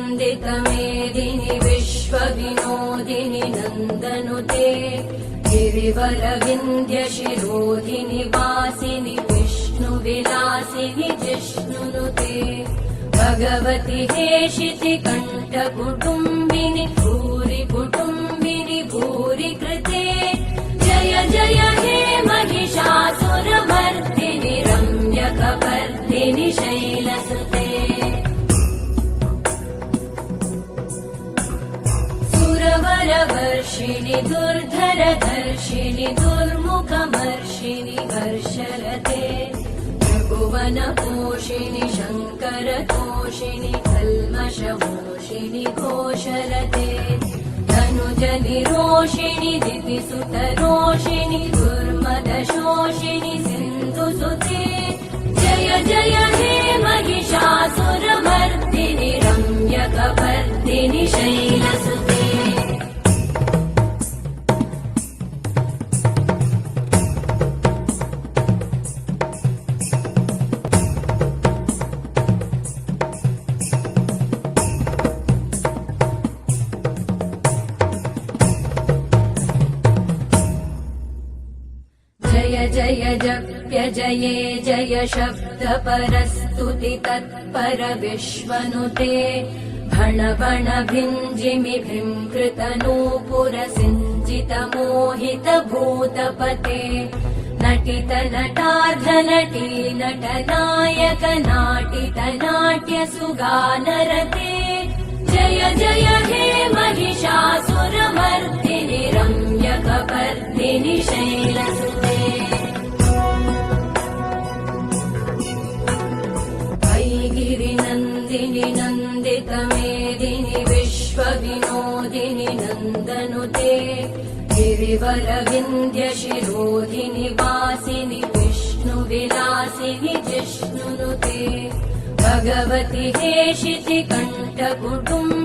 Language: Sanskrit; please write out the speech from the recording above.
नन्दितमेदिनि विश्वविनोदिनि नन्दनुते गिरिवरविन्द्यशिरोधिनि वासिनि विष्णुविलासिनि जिष्णुनुते भगवति हेशिति कण्ठकुटुम्बिनि भूरि कुटुम्बिनि भूरि कृते जय जय हे महिषासुरमर्दिनि रम्यकपर्दिनि शैलसुते सुरवरवर्षिणि दुर्धरधर्षिणि दुर्मुखमर्षिणि हर्षरते त्रिभुवनपोषिणि शङ्करतोषिणि कल्मषमोषिणि घोषरते धनुजनिरोषिणि दितिसुतरोषिणि दुर्मदशोषिणि सिन्धुसुते जय जय हे महिषासुरमर्दिनि रम्यकपर्दिनि शैलसुते जय जय जप्य जये जय शब्दपरस्तुति तत्पर विश्वनुते भण भण भिञ्जिमि भृङ्कृतनूपुर सिञ्जित मोहित भूतपते नटित नटार्धनटी नटनायक नाटित नाट्य सुगानरते जय जय हे महिषासुरमर्दिनि रम्यकपर्दिनि शैलसुते गिरिनन्दिनि नन्दितमेदिनि विश्वविनोदिनि नन्दनुते गिरिवरविन्द्यशिरोधिनि वासिनि विष्णुविलासिनि जिष्णुनुते भगवति हेशिति कण्ठकुटुम्बिनि